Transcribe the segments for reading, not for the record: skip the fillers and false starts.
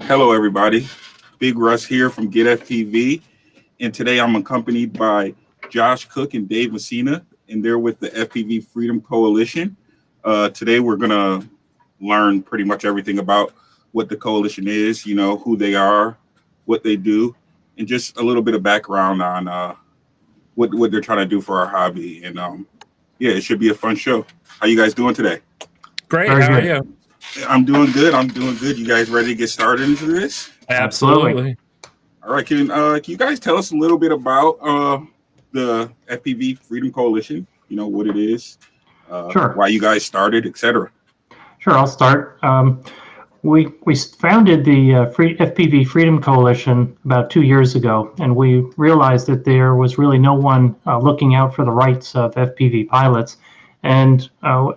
Hello, everybody. Big Russ here from GetFPV, and today I'm accompanied by Josh Cook and Dave Messina, and they're with the FPV Freedom Coalition. Today we're gonna learn pretty much everything about what the coalition is, who they are, what they do, and just a little bit of background on what they're trying to do for our hobby. And yeah, it should be a fun show. How you guys doing today? Great. How are you? I'm doing good. You guys ready to get started into this? Absolutely. All right. Can you guys tell us a little bit about the FPV Freedom Coalition? What it is, Sure. Why you guys started, etc. Sure, I'll start. We founded the FPV Freedom Coalition about 2 years ago, and we realized that there was really no one looking out for the rights of FPV pilots. And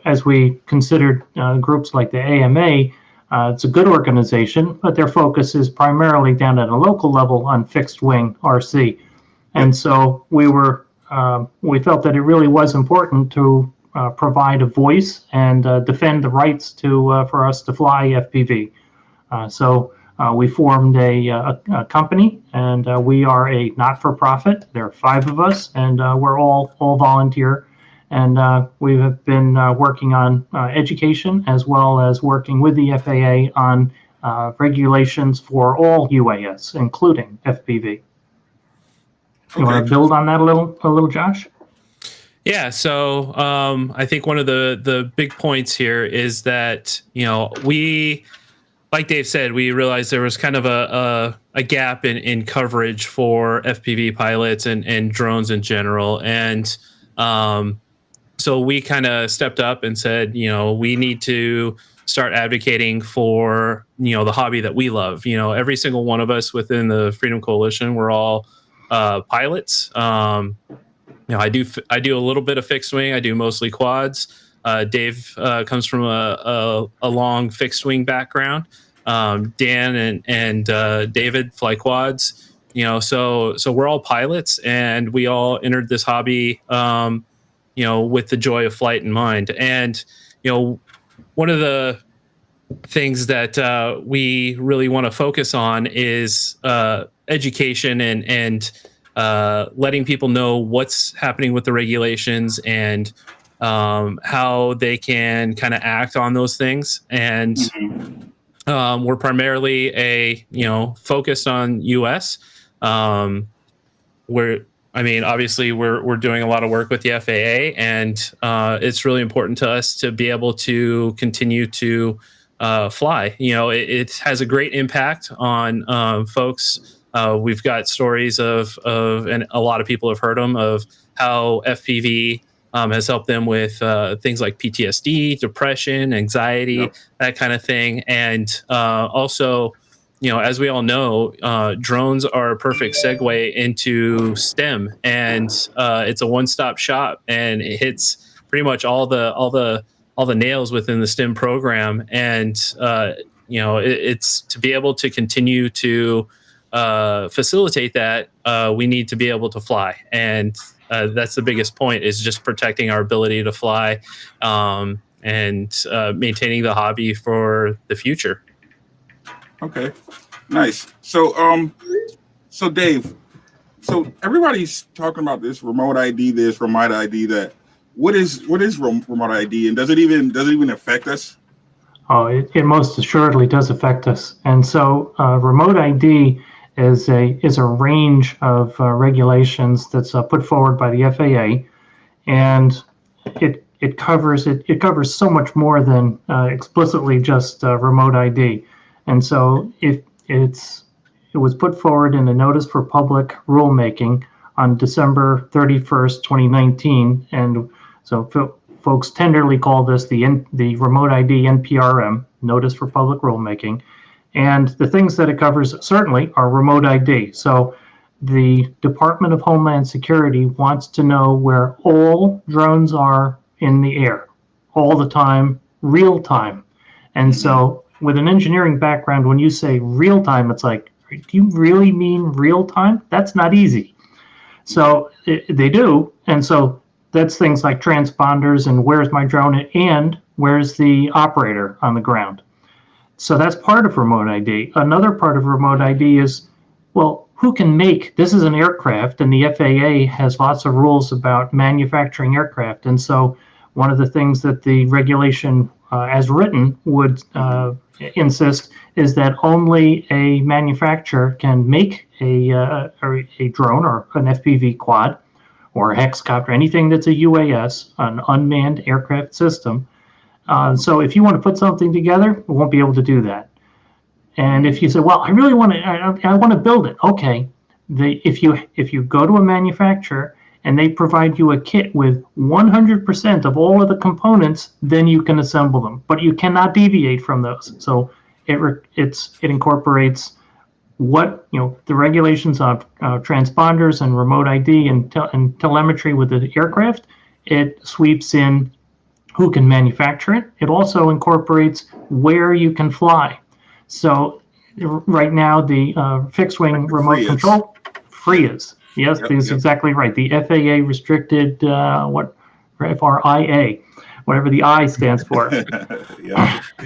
as we considered groups like the AMA, it's a good organization, but their focus is primarily down at a local level on fixed wing RC. And so we felt that it really was important to provide a voice and defend the rights for us to fly FPV. So we formed a company, and we are a not-for-profit. There are 5 of us, and we're all volunteer. And we have been working on education as well as working with the FAA on regulations for all UAS, including FPV. You want to build on that a little, Josh? Yeah. So I think one of the big points here is that we, like Dave said, we realized there was kind of a gap in coverage for FPV pilots and drones in general, and so we kind of stepped up and said, we need to start advocating for, the hobby that we love. Every single one of us within the Freedom Coalition, we're all pilots. I do a little bit of fixed wing. I do mostly quads. Dave comes from a long fixed wing background. Dan and David fly quads. So we're all pilots, and we all entered this hobby with the joy of flight in mind. And, one of the things that we really want to focus on is education and letting people know what's happening with the regulations and how they can kind of act on those things. And we're primarily focused on US. Obviously we're doing a lot of work with the FAA, and it's really important to us to be able to continue to fly. It has a great impact on folks. We've got stories of, and a lot of people have heard them, of how FPV has helped them with things like PTSD, depression, anxiety, that kind of thing. And also, as we all know, drones are a perfect segue into STEM, and it's a one-stop shop, and it hits pretty much all the nails within the STEM program. And it's to be able to continue to facilitate that, we need to be able to fly, and that's the biggest point, is just protecting our ability to fly, and maintaining the hobby for the future. Okay, nice. So Dave, so everybody's talking about this remote ID, remote ID that. What is remote ID, and does it even affect us? Oh, it most assuredly does affect us. And so remote ID is a range of regulations that's put forward by the FAA, and it covers so much more than explicitly just remote ID. And so it was put forward in a notice for public rulemaking on December 31st, 2019, and so folks tenderly call this the remote ID NPRM, Notice for Public Rulemaking. And the things that it covers certainly are remote ID. So the Department of Homeland Security wants to know where all drones are in the air, all the time, real time. And so with an engineering background, when you say real time, it's like, do you really mean real time? That's not easy. So they do. And so that's things like transponders and where's my drone and where's the operator on the ground. So that's part of remote ID. Another part of remote ID is, well, who can make, this is an aircraft, and the FAA has lots of rules about manufacturing aircraft. And so one of the things that the regulation as written would insist is that only a manufacturer can make a drone or an FPV quad or a hexcopter, anything that's a UAS, an unmanned aircraft system. So if you want to put something together, we won't be able to do that. And if you say, well, I really want to, I want to build it. Okay, if you go to a manufacturer and they provide you a kit with 100% of all of the components, then you can assemble them. But you cannot deviate from those. So it incorporates what, the regulations of transponders and remote ID and telemetry with the aircraft. It sweeps in who can manufacture it. It also incorporates where you can fly. So right now, the fixed-wing remote control, FRIAs. Yes, that's exactly right. The FAA restricted, FRIA, whatever the I stands for.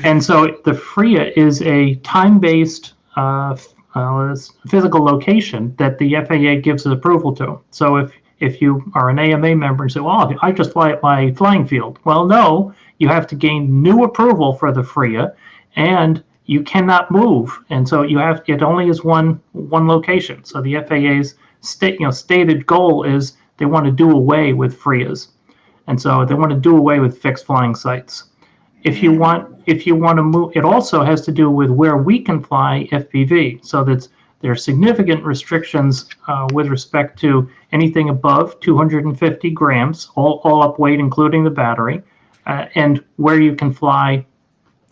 And so the FRIA is a time-based physical location that the FAA gives approval to. So if you are an AMA member and say, well, I just fly at my flying field. Well, no, you have to gain new approval for the FRIA, and you cannot move. And so it only is one location. So the FAA's stated goal is they want to do away with FRIAs. And so they want to do away with fixed flying sites. If you want to move, it also has to do with where we can fly FPV. So there are significant restrictions with respect to anything above 250 grams, all up weight, including the battery, and where you can fly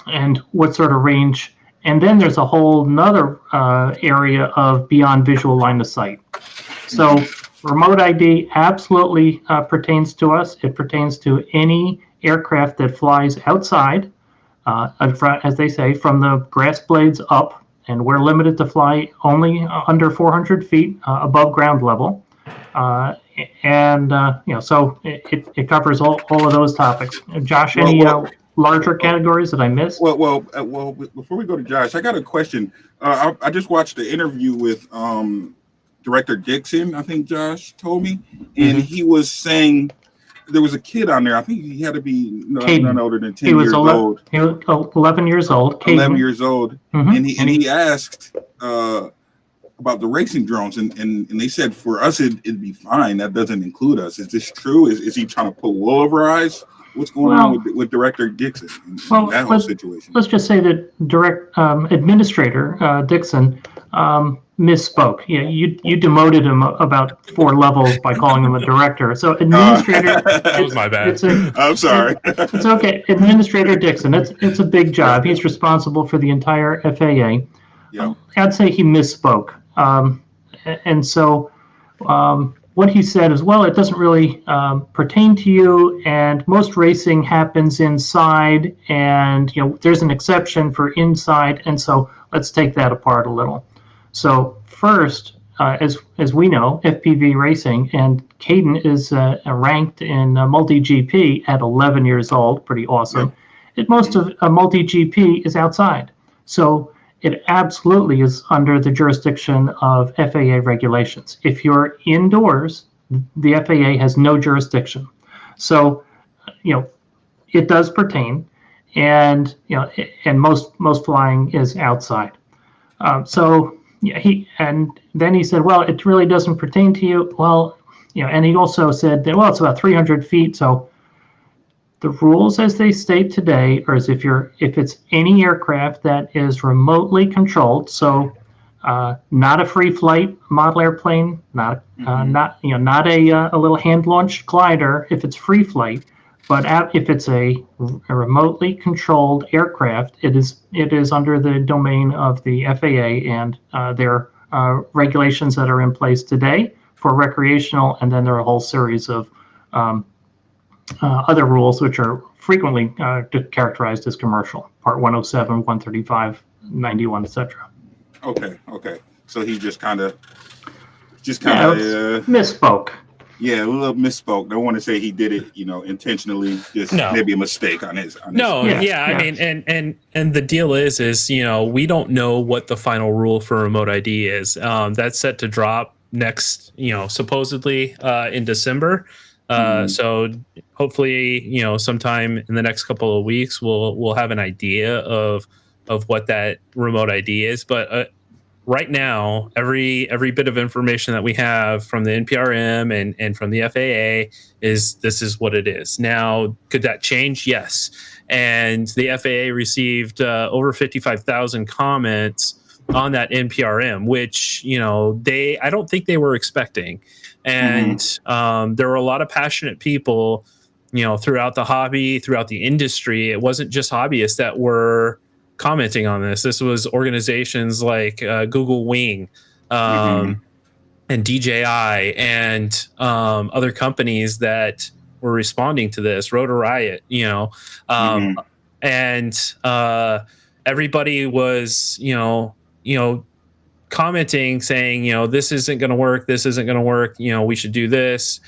and what sort of range. And then there's a whole nother area of beyond visual line of sight. So remote ID absolutely pertains to us. It pertains to any aircraft that flies outside, as they say, from the grass blades up, and we're limited to fly only under 400 feet above ground level. So it covers all of those topics. Josh, any larger categories that I missed? Well, before we go to Josh, I got a question. I just watched the interview with Director Dixon, I think Josh told me, and he was saying there was a kid on there. I think he had to be none older than 10 years old. He was 11 years old. Caden. 11 years old. And he asked about the racing drones, and they said for us it'd be fine. That doesn't include us. Is this true? Is he trying to put wool over our eyes? What's going on with Director Dixon in that whole situation? Let's just say that Administrator Dixon misspoke. You demoted him about 4 levels by calling him a director. So Administrator, that was my bad. I'm sorry. It's okay. Administrator Dixon. It's a big job. He's responsible for the entire FAA. Yeah. I'd say he misspoke. And so what he said is, well, it doesn't really pertain to you, and most racing happens inside, and there's an exception for inside, and so let's take that apart a little. So first, as we know, FPV racing, and Caden is ranked in multi-GP at 11 years old, pretty awesome. Yeah. Most of a multi-GP is outside. So it absolutely is under the jurisdiction of FAA regulations. If you're indoors, the FAA has no jurisdiction. So, it does pertain, and most flying is outside. Then he said, well, it really doesn't pertain to you. Well, and he also said that, well, it's about 300 feet. So the rules as they state today are as if it's any aircraft that is remotely controlled, so not a free flight model airplane, not a little hand launched glider if it's free flight, but if it's a remotely controlled aircraft, it is under the domain of the FAA and their regulations that are in place today for recreational, and then there are a whole series of other rules which are frequently characterized as commercial, Part 107, 135, 91, etc. Okay. So he just kind of misspoke. Yeah, a little misspoke. Don't want to say he did it, intentionally. Just No. maybe a mistake on his. No, Yeah, yeah, I yeah. mean, and the deal is, we don't know what the final rule for remote ID is. That's set to drop next, supposedly in December. So hopefully, sometime in the next couple of weeks, we'll have an idea of what that remote ID is. But right now, every bit of information that we have from the NPRM and from the FAA is this is what it is. Now, could that change? Yes. And the FAA received over 55,000 comments on that NPRM, which I don't think they were expecting. And there were a lot of passionate people, throughout the hobby, throughout the industry. It wasn't just hobbyists that were commenting on this. This was organizations like Google Wing and DJI and other companies that were responding to this. Rotor Riot, and everybody was, commenting, saying, this isn't going to work. This isn't going to work. We should do this.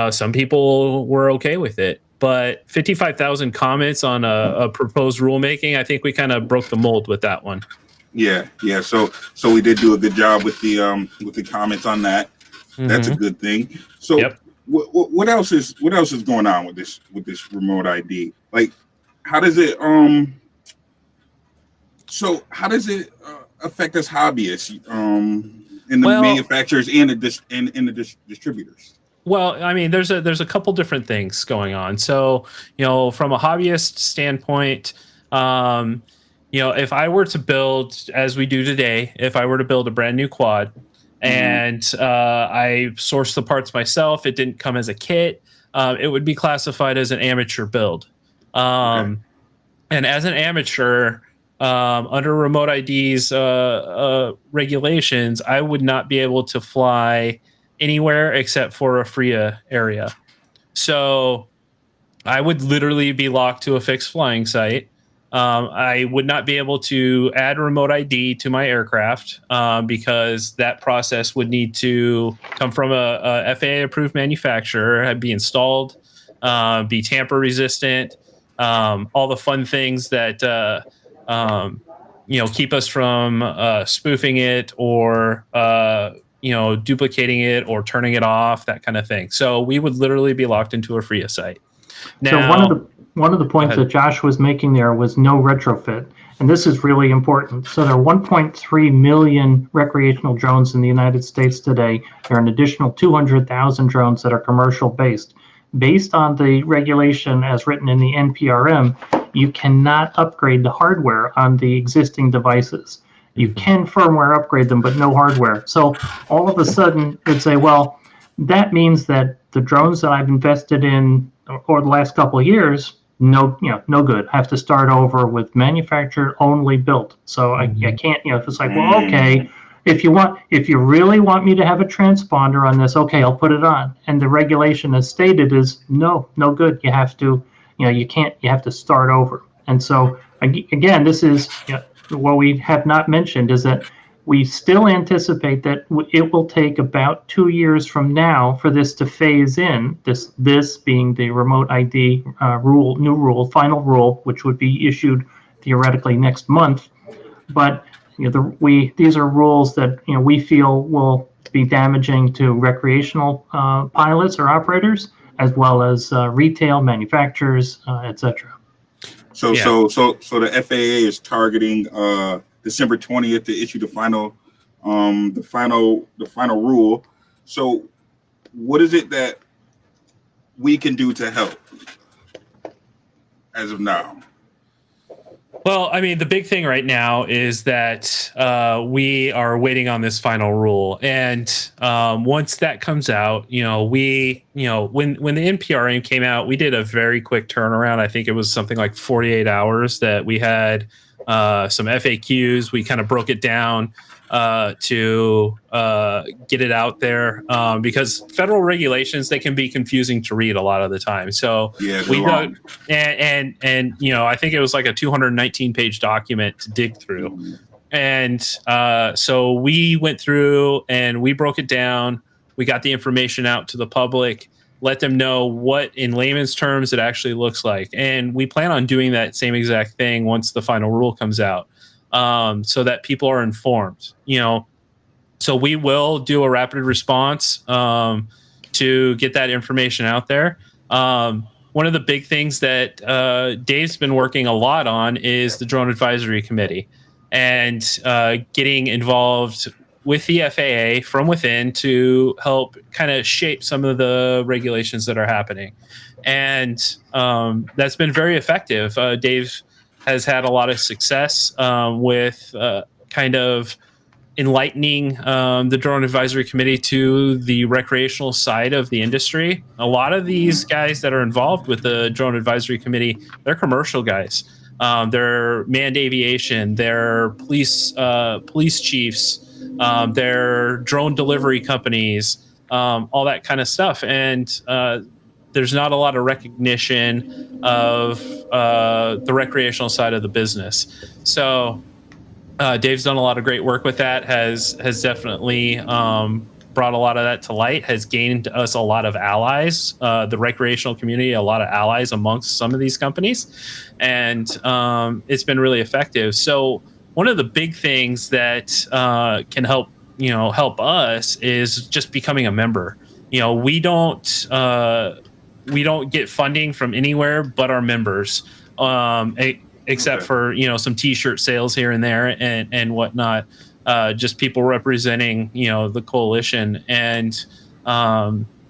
Some people were okay with it. But 55,000 comments on a proposed rulemaking, I think we kind of broke the mold with that one. Yeah. So we did do a good job with the comments on that. That's a good thing. So what else is going on with this remote ID? Like, how does it affect us hobbyists, and the manufacturers and the distributors? Well, I mean, there's a couple different things going on. So, from a hobbyist standpoint, if I were to build, as we do today, if I were to build a brand new quad and I sourced the parts myself, it didn't come as a kit, it would be classified as an amateur build. And as an amateur, under remote ID's regulations, I would not be able to fly anywhere except for a FRIA area. So I would literally be locked to a fixed flying site. I would not be able to add remote ID to my aircraft because that process would need to come from a FAA approved manufacturer, be installed, be tamper resistant, all the fun things that keep us from spoofing it or duplicating it or turning it off, that kind of thing. So we would literally be locked into a FRIA site. Now, so one of the points that Josh was making there was no retrofit, and this is really important. So there are 1.3 million recreational drones in the United States today. There are an additional 200,000 drones that are commercial based. Based on the regulation as written in the NPRM, you cannot upgrade the hardware on the existing devices. You can firmware upgrade them, but no hardware. So all of a sudden, it'd say, well, that means that the drones that I've invested in over the last couple of years, no good. I have to start over with manufacturer only built. So I can't, if it's like, well, okay, if you really want me to have a transponder on this, okay, I'll put it on. And the regulation as stated is no good. You have to, you have to start over. And so again, this is what we have not mentioned is that we still anticipate that it will take about 2 years from now for this to phase in, this being the remote ID final rule, which would be issued theoretically next month. But these are rules that we feel will be damaging to recreational pilots or operators, as well as retail manufacturers, etc. So the FAA is targeting December 20th to issue the final rule. So what is it that we can do to help as of now? Well, I mean, the big thing right now is that we are waiting on this final rule, and once that comes out, when the NPRM came out, we did a very quick turnaround. I think it was something like 48 hours that we had some FAQs. We kind of broke it down to get it out there because federal regulations, they can be confusing to read a lot of the time. So we dug, and I think it was like a 219 page document to dig through. And so we went through and we broke it down. we got the information out to the public, let them know what in layman's terms it actually looks like. And we plan on doing that same exact thing once the final rule comes out, so that people are informed, so we will do a rapid response to get that information out there. One of the big things that Dave's been working a lot on is the Drone Advisory Committee, and getting involved with the FAA from within to help kind of shape some of the regulations that are happening. And that's been very effective. Dave has had a lot of success with kind of enlightening the Drone Advisory Committee to the recreational side of the industry. A lot of these guys that are involved with the Drone Advisory Committee, they're commercial guys. They're manned aviation, they're police chiefs, they're drone delivery companies, all that kind of stuff. And there's not a lot of recognition of the recreational side of the business. So Dave's done a lot of great work with that, has definitely brought a lot of that to light, has gained us a lot of allies, the recreational community, a lot of allies amongst some of these companies. And it's been really effective. So one of the big things that can help us is just becoming a member. We don't get funding from anywhere but our members, except for some T-shirt sales here and there and whatnot. Just people representing the coalition. And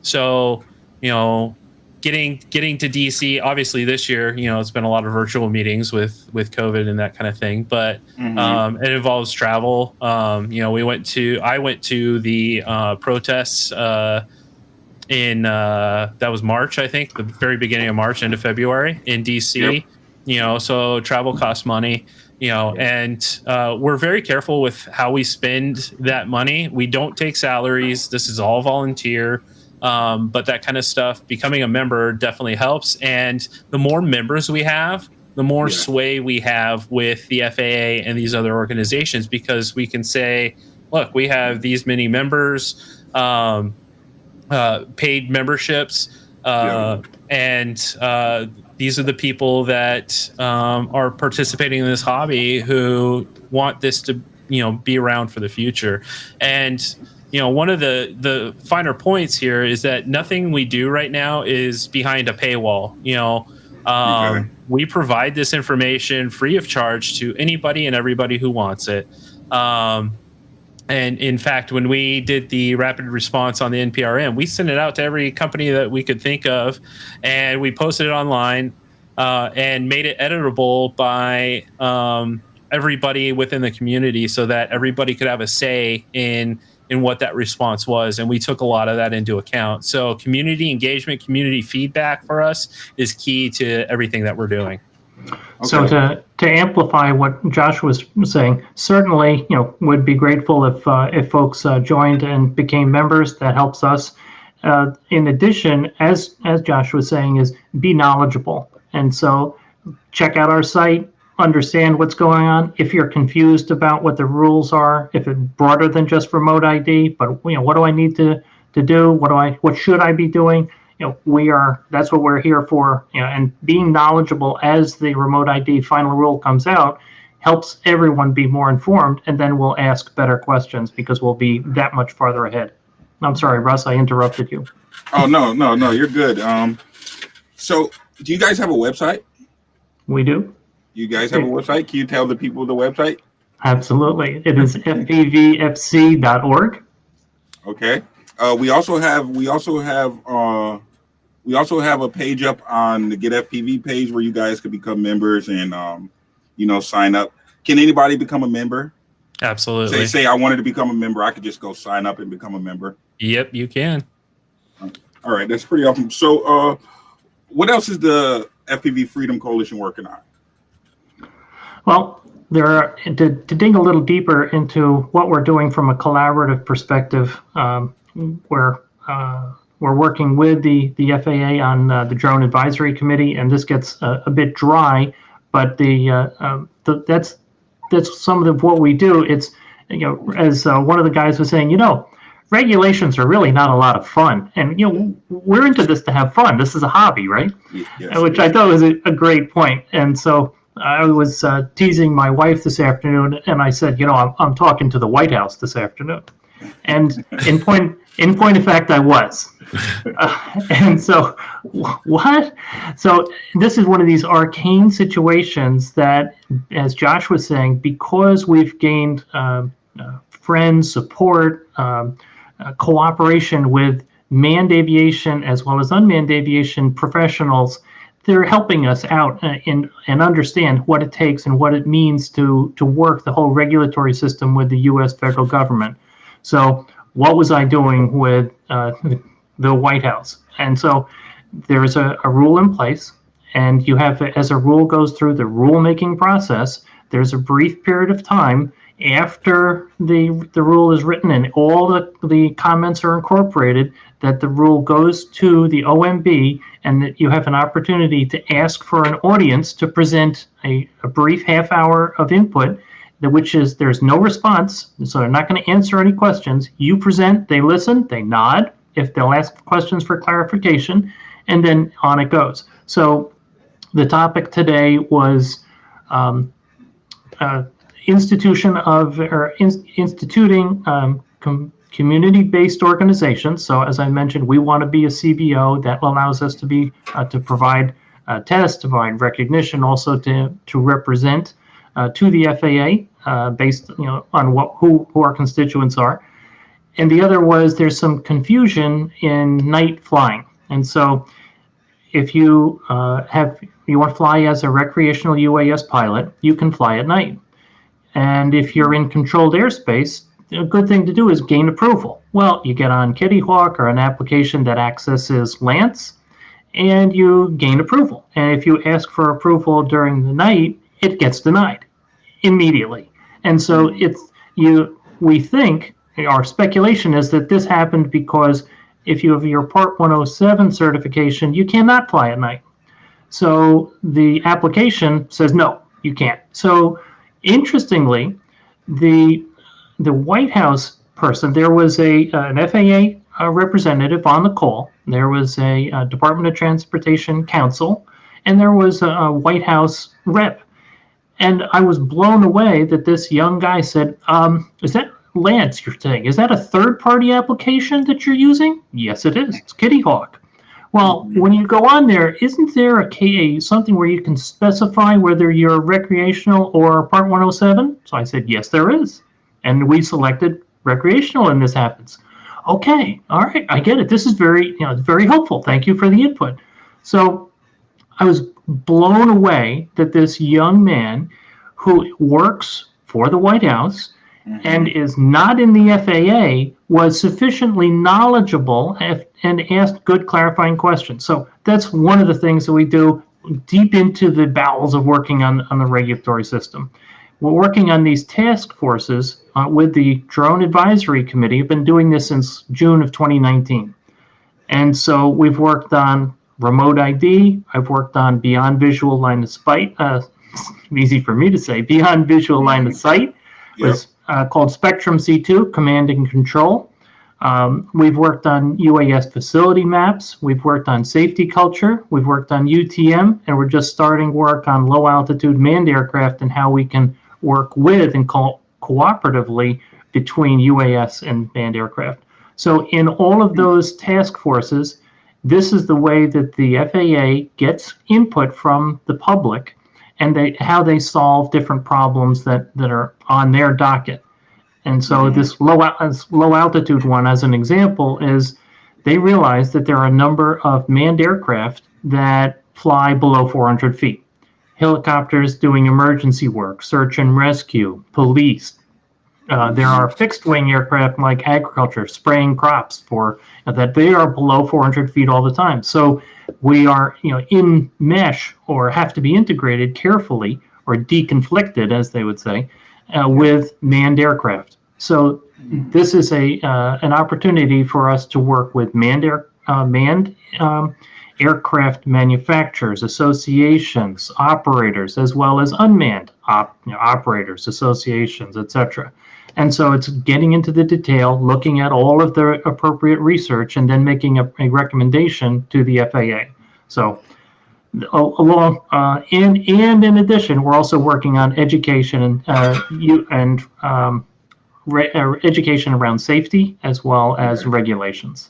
so getting to DC, obviously this year it's been a lot of virtual meetings with COVID and that kind of thing, but it involves travel. I went to the protests in that was March, I think, the very beginning of March, end of February in DC. Yep. So travel costs money, and we're very careful with how we spend that money. We don't take salaries. This is all volunteer. But that kind of stuff, becoming a member definitely helps. And the more members we have, the more sway we have with the FAA and these other organizations, because we can say, look, we have these many members, paid memberships, and these are the people that are participating in this hobby who want this to be around for the future. And one of the finer points here is that nothing we do right now is behind a paywall. We provide this information free of charge to anybody and everybody who wants it. And in fact, when we did the rapid response on the NPRM, we sent it out to every company that we could think of, and we posted it online and made it editable by everybody within the community, so that everybody could have a say in what that response was. And we took a lot of that into account. So community engagement, community feedback for us is key to everything that we're doing. Okay. So to amplify what Josh was saying, certainly, would be grateful if folks joined and became members. That helps us. In addition, as Josh was saying, is be knowledgeable. And so check out our site, understand what's going on. If you're confused about what the rules are, if it's broader than just remote ID, but what do I need to do? What should I be doing? That's what we're here for. And being knowledgeable as the remote ID final rule comes out helps everyone be more informed, and then we'll ask better questions because we'll be that much farther ahead. I'm sorry, Russ, I interrupted you. Oh, no, you're good. So do you guys have a website? We do. You guys have a website? Can you tell the people the website? Absolutely. It is fpvfc.org. Okay. We also have a page up on the GetFPV page where you guys could become members and sign up. Can anybody become a member? Absolutely. Say I wanted to become a member, I could just go sign up and become a member. Yep, you can. All right, that's pretty awesome. So what else is the FPV Freedom Coalition working on? Well, to dig a little deeper into what we're doing from a collaborative perspective, we're working with the FAA on the Drone Advisory Committee, and this gets a bit dry, but that's some of what we do. It's as one of the guys was saying, regulations are really not a lot of fun. And, we're into this to have fun. This is a hobby, right? Yes, Which I thought was a great point. And so I was teasing my wife this afternoon, and I said, I'm talking to the White House this afternoon. And in point of fact, I was. And so, what? So this is one of these arcane situations that, as Josh was saying, because we've gained friends, support, cooperation with manned aviation as well as unmanned aviation professionals, they're helping us out and understand what it takes and what it means to work the whole regulatory system with the U.S. federal government. So what was I doing with the White House? And so there's a rule in place, and you have, as a rule goes through the rulemaking process, there's a brief period of time after the rule is written and all the comments are incorporated, that the rule goes to the OMB, and that you have an opportunity to ask for an audience to present a brief half hour of input, which is, there's no response, so they're not going to answer any questions. You present, they listen, they nod if they'll ask questions for clarification, and then on it goes. So the topic today was instituting community-based organizations. So as I mentioned, we want to be a CBO that allows us to be to provide tests, to provide recognition, also to represent to the FAA based on who our constituents are. And the other was, there's some confusion in night flying. And so if you want to fly as a recreational UAS pilot, you can fly at night. And if you're in controlled airspace, a good thing to do is gain approval. Well, you get on Kitty Hawk or an application that accesses Lance, and you gain approval. And if you ask for approval during the night, it gets denied immediately. And so we think, our speculation is that this happened because if you have your Part 107 certification, you cannot fly at night. So the application says, no, you can't. So interestingly, the White House person, there was an FAA representative on the call. There was a Department of Transportation counsel, and there was a White House rep. And I was blown away that this young guy said, is that Lance you're saying? Is that a third-party application that you're using? Yes, it is. It's Kitty Hawk. Well, when you go on there, isn't there a something where you can specify whether you're recreational or Part 107? So I said, yes, there is. And we selected recreational, and this happens. Okay, all right, I get it. This is very helpful. Thank you for the input. So I was blown away that this young man who works for the White House and is not in the FAA was sufficiently knowledgeable and asked good clarifying questions. So that's one of the things that we do deep into the bowels of working on the regulatory system. We're working on these task forces with the Drone Advisory Committee. I've been doing this since June of 2019. And so we've worked on remote ID. I've worked on beyond visual line of sight. Easy for me to say, beyond visual line of sight. Was called Spectrum C2, Command and Control. We've worked on UAS facility maps. We've worked on safety culture. We've worked on UTM, and we're just starting work on low altitude manned aircraft and how we can work with and cooperatively between UAS and manned aircraft. So in all of those task forces, this is the way that the FAA gets input from the public, and how they solve different problems that are on their docket. And so this low altitude one, as an example, is they realize that there are a number of manned aircraft that fly below 400 feet. Helicopters doing emergency work, search and rescue, police. There are fixed wing aircraft like agriculture, spraying crops for that they are below 400 feet all the time. So we are, in mesh or have to be integrated carefully or deconflicted, as they would say, with manned aircraft. So this is an opportunity for us to work with manned aircraft manufacturers, associations, operators, as well as unmanned operators, associations, etc. And so it's getting into the detail, looking at all of the appropriate research, and then making a recommendation to the FAA. So along and in addition, we're also working on education and education around safety as well as regulations.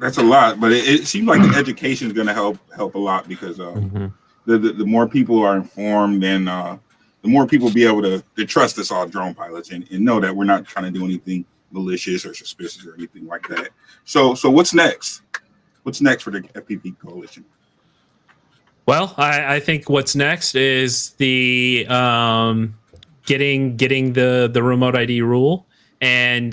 That's a lot, but it seems like the education is going to help a lot, because the more people are informed, and the more people be able to trust us all drone pilots and know that we're not trying to do anything malicious or suspicious or anything like that. So what's next? What's next for the FPV Coalition? Well, I think what's next is the getting the remote ID rule and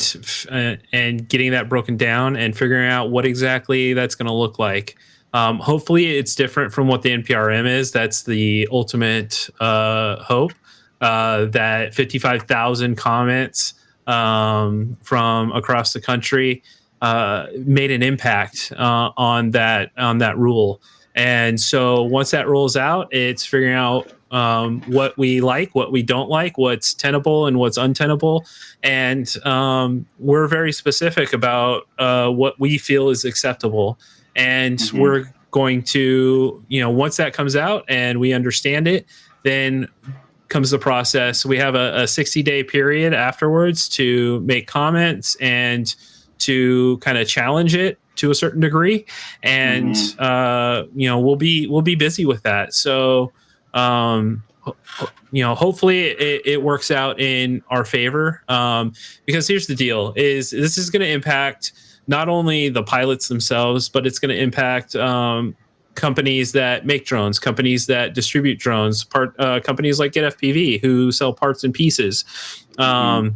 getting that broken down and figuring out what exactly that's going to look like. Hopefully, it's different from what the NPRM is. That's the ultimate hope. That 55,000 comments from across the country made an impact on that rule. And so once that rolls out, it's figuring out what we like, what we don't like, what's tenable and what's untenable. And we're very specific about what we feel is acceptable. And we're going to, once that comes out and we understand it, then comes the process. We have a 60-day period afterwards to make comments and to kind of challenge it to a certain degree, and we'll be busy with that. So hopefully it works out in our favor, because here's the deal: is this is going to impact not only the pilots themselves, but it's going to impact companies that make drones, companies that distribute drones, companies like GetFPV who sell parts and pieces, and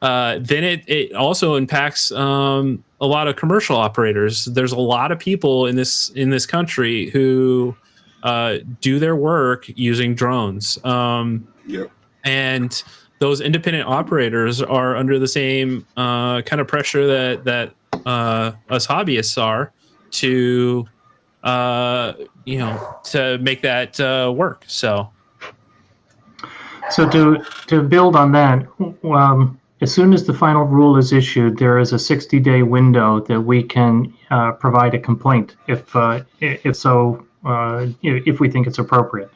then it also impacts a lot of commercial operators. There's a lot of people in this country who do their work using drones, and those independent operators are under the same kind of pressure that us hobbyists are to to make that work. So to build on that, as soon as the final rule is issued, there is a 60-day window that we can provide a complaint if we think it's appropriate.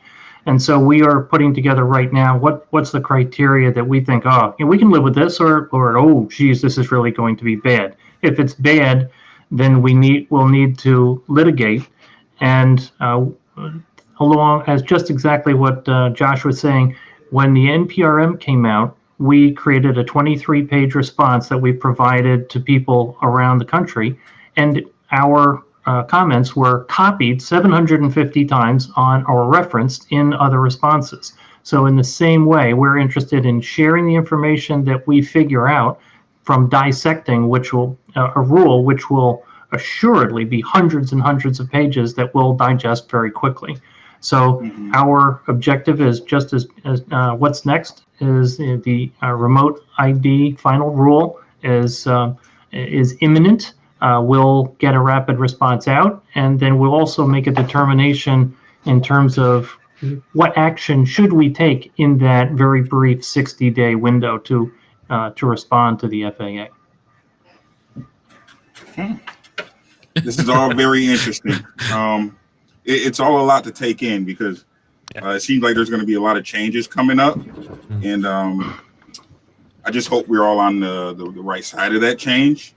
And so we are putting together right now what's the criteria that we think, we can live with this, or oh geez, this is really going to be bad. If it's bad, then we'll need to litigate. And along as just exactly what Josh was saying, when the NPRM came out, we created a 23-page response that we provided to people around the country, and our comments were copied 750 times or referenced in other responses. So in the same way, we're interested in sharing the information that we figure out from dissecting a rule which will assuredly be hundreds and hundreds of pages that we'll digest very quickly. So our objective is just as what's next is the remote ID final rule is imminent. We'll get a rapid response out, and then we'll also make a determination in terms of what action should we take in that very brief 60-day window to respond to the FAA. This is all very interesting. It's all a lot to take in, because it seems like there's going to be a lot of changes coming up, and I just hope we're all on the right side of that change.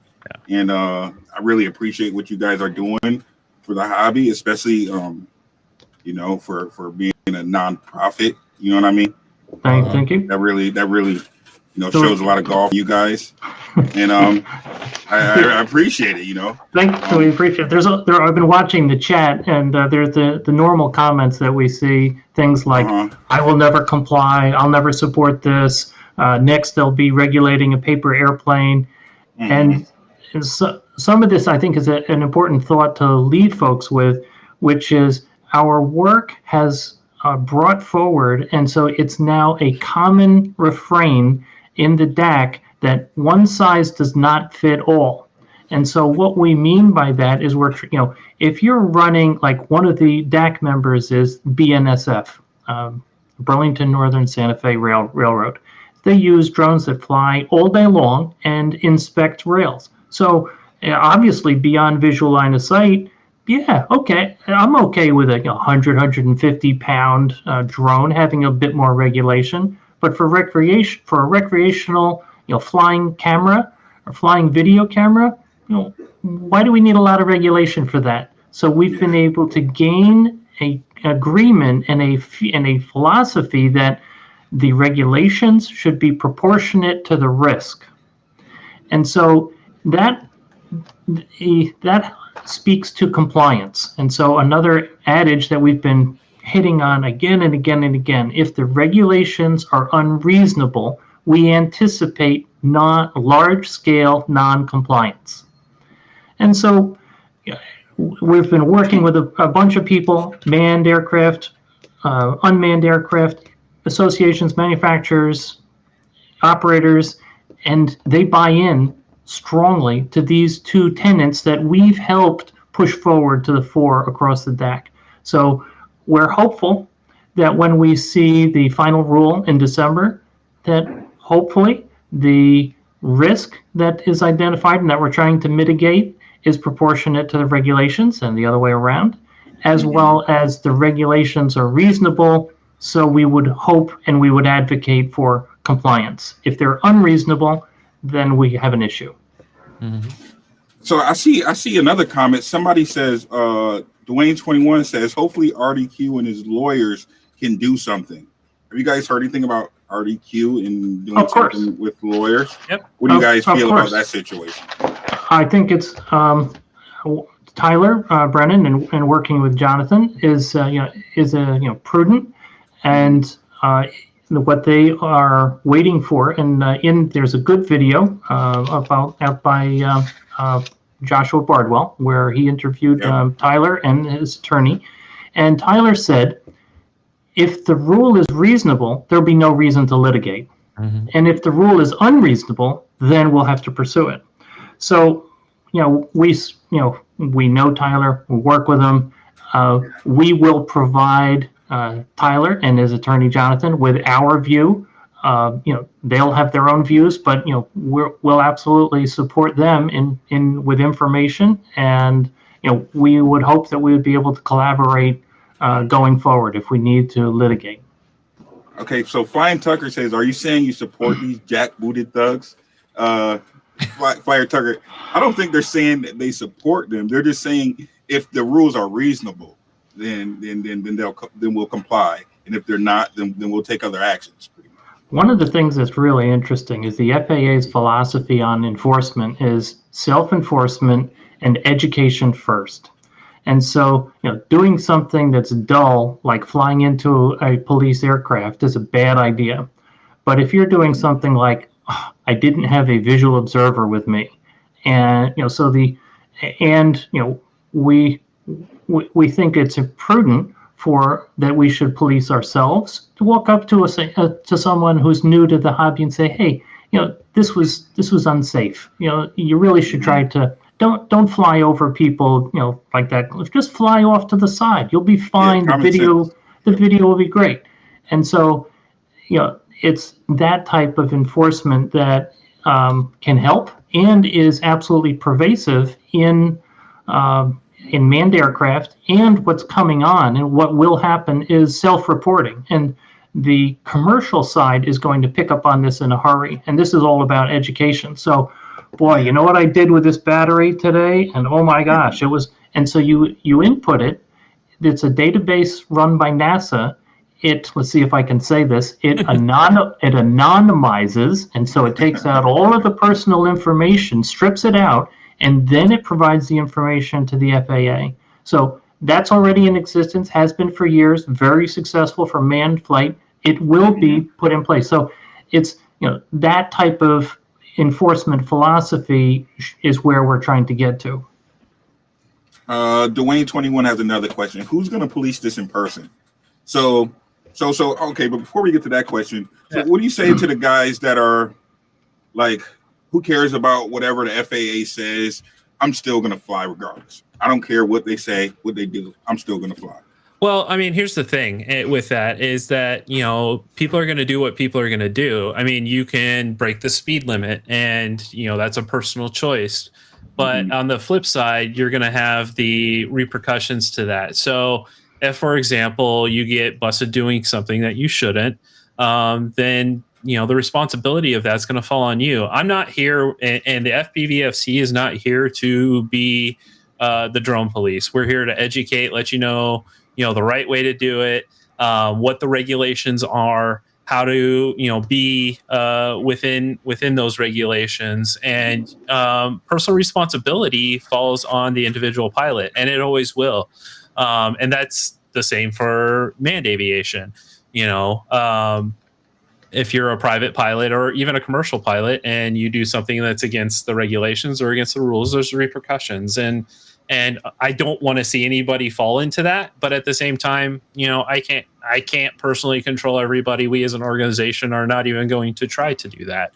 And I really appreciate what you guys are doing for the hobby, especially for being a nonprofit. You know what I mean? Thank you. That really shows a lot of golf, you guys, and I appreciate it. We appreciate it. I've been watching the chat, and there's the normal comments that we see, things like I will never comply, I'll never support this, next they'll be regulating a paper airplane, and so, some of this I think is an important thought to lead folks with, which is our work has brought forward, and so it's now a common refrain in the DAC that one size does not fit all. And so what we mean by that is if you're running, like one of the DAC members is BNSF, Burlington Northern Santa Fe Railroad, they use drones that fly all day long and inspect rails. So obviously beyond visual line of sight, yeah, okay, I'm okay with a 150 pound drone having a bit more regulation. But for a recreational, flying camera or flying video camera, why do we need a lot of regulation for that? So we've been able to gain a agreement and a philosophy that the regulations should be proportionate to the risk. And so that speaks to compliance. And so another adage that we've been hitting on again and again and again, if the regulations are unreasonable, we anticipate large-scale non-compliance. And so we've been working with a bunch of people, manned aircraft, unmanned aircraft, associations, manufacturers, operators, and they buy in strongly to these two tenets that we've helped push forward to the fore across the DAC. So we're hopeful that when we see the final rule in December, that hopefully the risk that is identified and that we're trying to mitigate is proportionate to the regulations and the other way around, as well as the regulations are reasonable. So we would hope and we would advocate for compliance. If they're unreasonable, then we have an issue. Mm-hmm. So I see another comment. Somebody says, Dwayne21 says, hopefully RDQ and his lawyers can do something. Have you guys heard anything about RDQ and doing something with lawyers? Yep. What do you guys feel about that situation? I think it's Tyler Brennan and working with Jonathan is prudent, and what they are waiting for. And there's a good video out by Joshua Bardwell where he interviewed Tyler and his attorney, and Tyler said, if the rule is reasonable, there'll be no reason to litigate. Mm-hmm. And if the rule is unreasonable, then we'll have to pursue it. So, we know Tyler, we work with him. We will provide Tyler and his attorney Jonathan with our view. They'll have their own views, but we'll absolutely support them with information, and we would hope that we would be able to collaborate going forward if we need to litigate. Okay, so Flying Tucker says, are you saying you support these jackbooted thugs? Flyer Tucker, I don't think they're saying that they support them. They're just saying if the rules are reasonable, then we'll comply, and if they're not, then we'll take other actions. Pretty much. One of the things that's really interesting is the FAA's philosophy on enforcement is self-enforcement and education first. And so, doing something that's dull, like flying into a police aircraft, is a bad idea. But if you're doing something like, I didn't have a visual observer with me, and we think it's prudent that we should police ourselves to walk up to someone who's new to the hobby and say, hey, this was unsafe. You really should try to. Don't fly over people, like that. Just fly off to the side. You'll be fine. The video will be great. And so, it's that type of enforcement that can help and is absolutely pervasive in manned aircraft. And what's coming on and what will happen is self-reporting. And the commercial side is going to pick up on this in a hurry. And this is all about education. So, boy, you know what I did with this battery today? And oh my gosh, it was. And so you input it. It's a database run by NASA. Let's see if I can say this. It anonymizes, and so it takes out all of the personal information, strips it out, and then it provides the information to the FAA. So that's already in existence, has been for years, very successful for manned flight. It will be put in place. So it's that type of enforcement philosophy is where we're trying to get to. Dwayne21 has another question. Who's going to police this in person? So okay, but before we get to that question, so what do you say to the guys that are like, who cares about whatever the FAA says? I'm still going to fly regardless. I don't care what they say, what they do. I'm still going to fly. Well, I mean, here's the thing with that is that, people are going to do what people are going to do. I mean, you can break the speed limit and, that's a personal choice. But Hmm. on the flip side, you're going to have the repercussions to that. So, if, for example, you get busted doing something that you shouldn't, then, the responsibility of that's going to fall on you. I'm not here, and the FPVFC is not here to be the drone police. We're here to educate, let you know the right way to do it, what the regulations are, how to be within those regulations, and personal responsibility falls on the individual pilot, and it always will. And that's the same for manned aviation. You know, if you're a private pilot or even a commercial pilot and you do something that's against the regulations or against the rules, there's repercussions. And I don't want to see anybody fall into that. But at the same time, I can't personally control everybody. We as an organization are not even going to try to do that.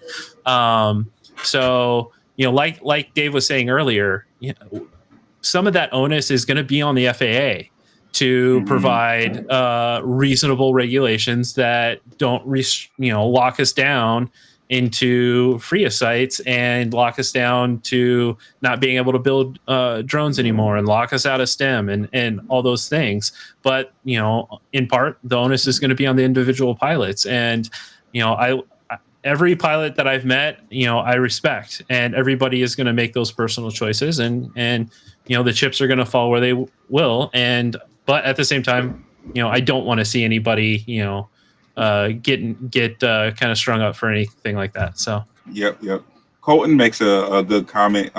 So, like Dave was saying earlier, some of that onus is going to be on the FAA to Hmm. provide reasonable regulations that don't lock us down into FRIA sites and lock us down to not being able to build drones anymore and lock us out of STEM and all those things. But in part, the onus is going to be on the individual pilots. And every pilot that I've met, I respect, and everybody is going to make those personal choices, and the chips are going to fall where they will. And but at the same time, I don't want to see anybody, get kind of strung up for anything like that. So Yep, yep. Colton makes a good comment.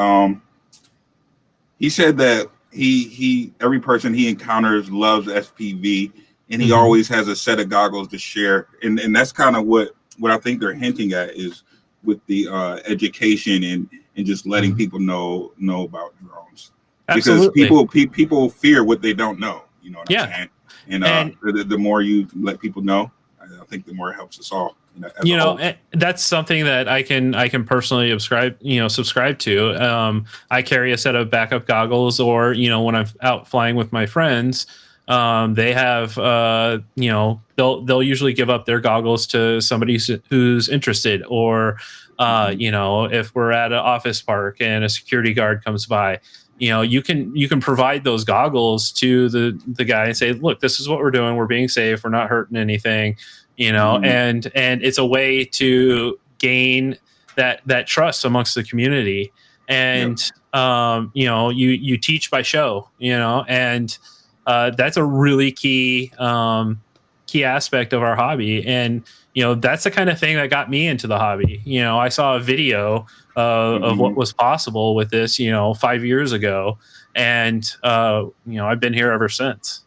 He said that he every person he encounters loves SPV, and he mhm. always has a set of goggles to share. And that's kind of what I think they're hinting at is with the education and just letting Mhm. people know about drones, because Absolutely, people fear what they don't know. You know what I'm yeah. saying? And And the more you let people know, I think the more it helps us all, as a whole. that's something that I can personally subscribe to. I carry a set of backup goggles, or when I'm out flying with my friends, they have they'll usually give up their goggles to somebody who's interested, or Hmm. if we're at an office park and a security guard comes by, you can provide those goggles to the guy and say, look, this is what we're doing, we're being safe, we're not hurting anything, Hmm. and it's a way to gain that trust amongst the community. Yep. And you teach by show, and that's a really key aspect of our hobby. And that's the kind of thing that got me into the hobby. I saw a video of Hmm. what was possible with this 5 years ago, and I've been here ever since.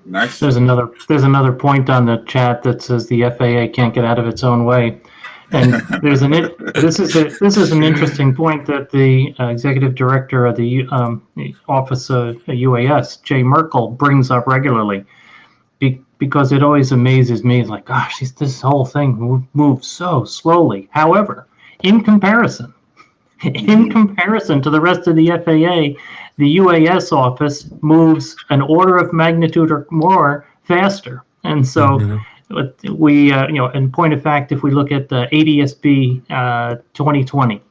Nice. There's another point on the chat that says the FAA can't get out of its own way, and this is an interesting point that the executive director of the Office of UAS, Jay Merkel, brings up regularly, because it always amazes me. Like, gosh, this whole thing moves so slowly. However, in comparison, in Hmm. comparison to the rest of the FAA, the UAS office moves an order of magnitude or more faster. And so Mhm. we, in point of fact, if we look at the ADSB 2020,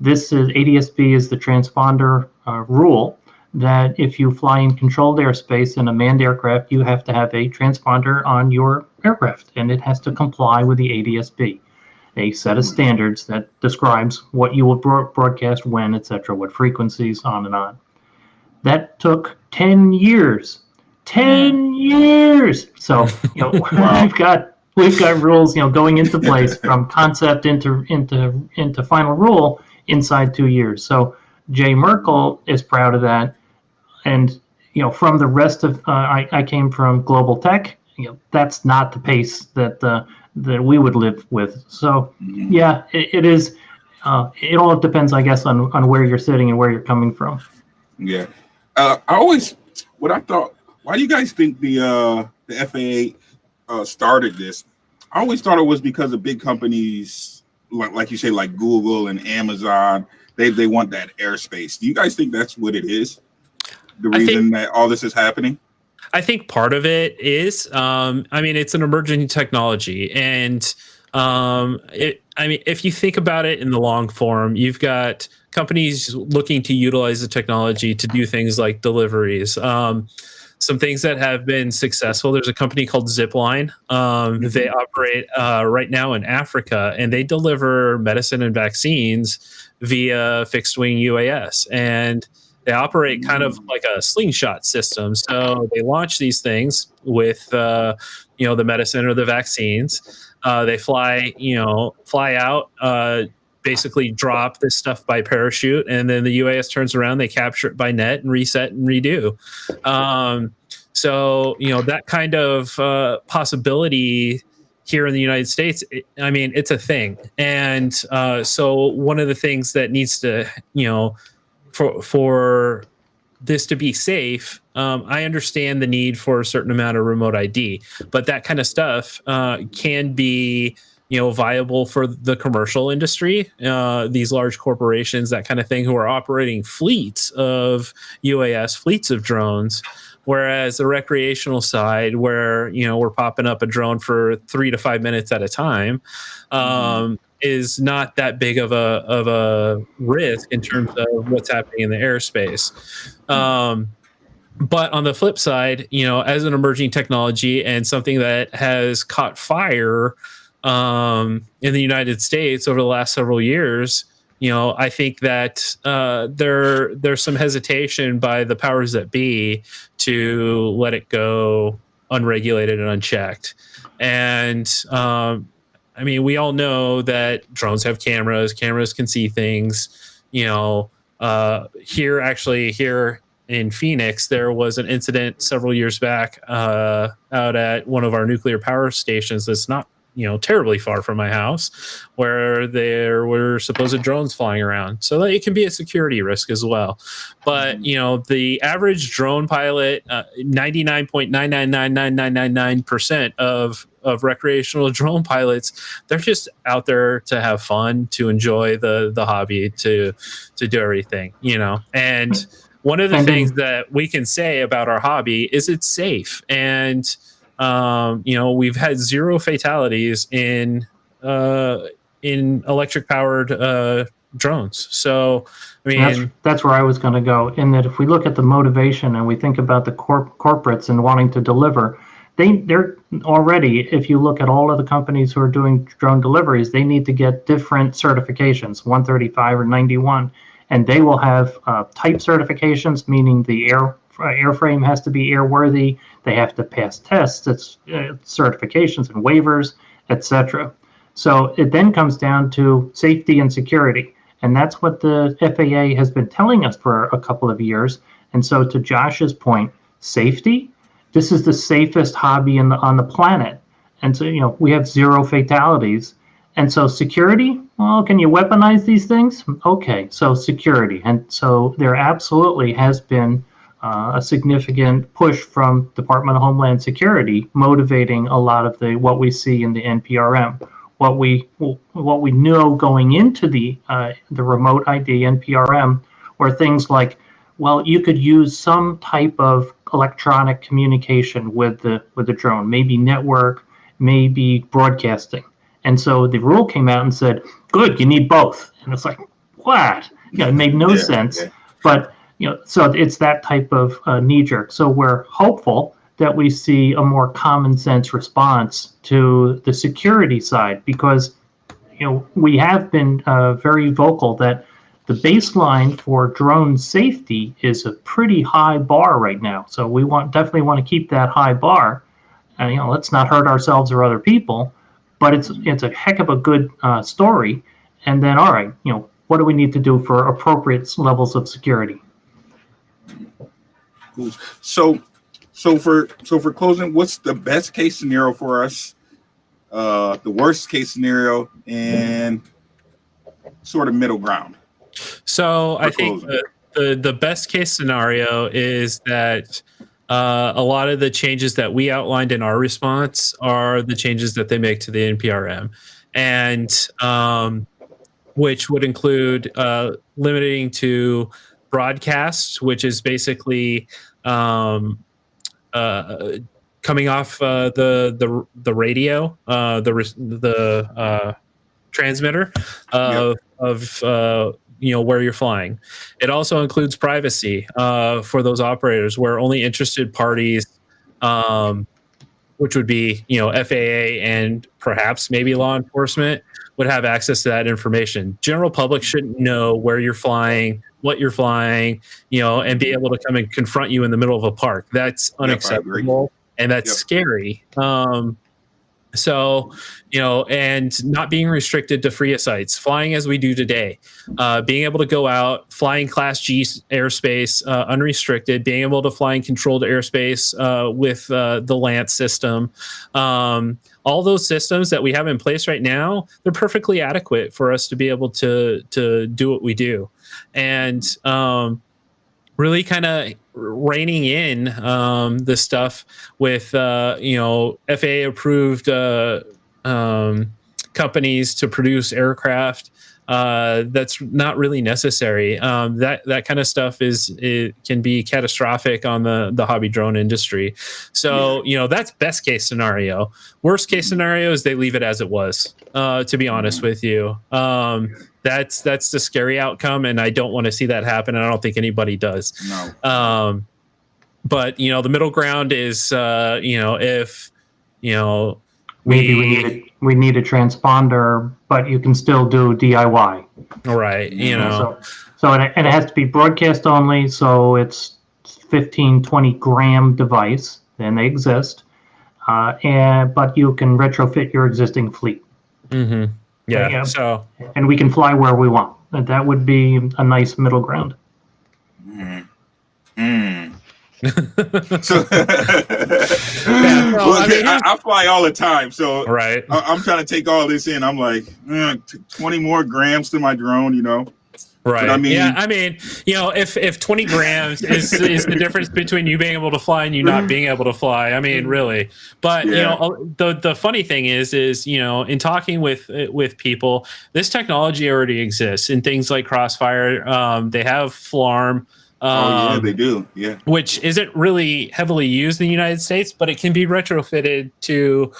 this is ADSB is the transponder rule that if you fly in controlled airspace in a manned aircraft, you have to have a transponder on your aircraft, and it has to comply with the ADSB, a set of standards that describes what you will broadcast when, etc., what frequencies, on and on. That took 10 years. Man. 10 years. So, Wow. we've got rules, going into place from concept into final rule inside 2 years. So Jay Merkel is proud of that. And from the rest of I came from global tech. That's not the pace that we would live with. So Hmm. yeah, it is. It all depends, I guess, on where you're sitting and where you're coming from. Yeah. I always what I thought. Why do you guys think the FAA started this? I always thought it was because of big companies like you say, like Google and Amazon. They want that airspace. Do you guys think that's what it is? the reason that all this is happening? I think part of it is, I mean, it's an emerging technology, and if you think about it in the long form, you've got companies looking to utilize the technology to do things like deliveries. Some things that have been successful. There's a company called Zipline. They operate right now in Africa, and they deliver medicine and vaccines via fixed wing UAS. And they operate kind of like a slingshot system. So they launch these things with, the medicine or the vaccines. They fly out, basically drop this stuff by parachute, and then the UAS turns around, they capture it by net and reset and redo. So that kind of possibility here in the United States, it's a thing. And so one of the things that needs to, for this to be safe, I understand the need for a certain amount of remote ID, but that kind of stuff can be, viable for the commercial industry, these large corporations, that kind of thing, who are operating fleets of UAS, fleets of drones. Whereas the recreational side, where we're popping up a drone for 3 to 5 minutes at a time, is not that big of a risk in terms of what's happening in the airspace. But on the flip side, as an emerging technology and something that has caught fire in the United States over the last several years, I think that there's some hesitation by the powers that be to let it go unregulated and unchecked. And we all know that drones have cameras. Cameras can see things. Here in Phoenix, there was an incident several years back out at one of our nuclear power stations that's not terribly far from my house, where there were supposed drones flying around. So it can be a security risk as well. But, the average drone pilot, 99.9999999% of recreational drone pilots, they're just out there to have fun, to enjoy the hobby, to do everything, And one of the things that we can say about our hobby is it's safe. And we've had 0 fatalities in electric powered drones. So, that's where I was going to go. In that, if we look at the motivation and we think about the corporates and wanting to deliver, they're already, if you look at all of the companies who are doing drone deliveries, they need to get different certifications, 135 or 91, and they will have type certifications, meaning the airframe has to be airworthy. They have to pass tests, certifications and waivers, etc. So it then comes down to safety and security. And that's what the FAA has been telling us for a couple of years. And so to Josh's point, safety, this is the safest hobby on the planet. And so, we have 0 fatalities. And so security, well, can you weaponize these things? Okay, so security. And so there absolutely has been a significant push from Department of Homeland Security, motivating a lot of what we see in the NPRM. What we know going into the remote ID NPRM were things like, well, you could use some type of electronic communication with the drone, maybe network, maybe broadcasting. And so the rule came out and said, good, you need both. And it's like, what? It made no sense. Yeah. But so it's that type of knee-jerk. So we're hopeful that we see a more common sense response to the security side, because we have been very vocal that the baseline for drone safety is a pretty high bar right now. So we definitely want to keep that high bar, and let's not hurt ourselves or other people. But it's a heck of a good story. And then, all right, what do we need to do for appropriate levels of security? Cool. So for closing, what's the best case scenario for us, the worst case scenario, and sort of middle ground? So I think the best case scenario is that a lot of the changes that we outlined in our response are the changes that they make to the NPRM, and which would include limiting to broadcasts, which is basically coming off the radio, the transmitter of where you're flying. It also includes privacy for those operators, where only interested parties, which would be FAA and perhaps maybe law enforcement, would have access to that information. General public shouldn't know where you're flying, what you're flying, and be able to come and confront you in the middle of a park. That's unacceptable, and that's scary. So, and not being restricted to FRIA sites, flying as we do today, being able to go out, flying Class G airspace unrestricted, being able to fly in controlled airspace with the Lance system. All those systems that we have in place right now, they're perfectly adequate for us to be able to do what we do. And really kind of reining in this stuff with FAA approved companies to produce aircraft that's not really necessary. That kind of stuff can be catastrophic on the hobby drone industry. So that's best case scenario. Worst case scenario is they leave it as it was. To be honest with you, that's the scary outcome, and I don't want to see that happen, and I don't think anybody does. No. But the middle ground is if maybe we need a transponder, but you can still do DIY. Right. So and it has to be broadcast only. So it's 15, 20 gram device, and they exist. But you can retrofit your existing fleet. Mm-hmm. Yeah. So, and we can fly where we want. That would be a nice middle ground. So, I fly all the time, so right. I'm trying to take all this in. I'm like 20 more grams to my drone, Right. But I mean, if 20 grams is the difference between you being able to fly and you not being able to fly, I mean, really. But the funny thing is in talking with people, this technology already exists in things like Crossfire. They have FLARM. They do. Yeah. Which isn't really heavily used in the United States, but it can be retrofitted to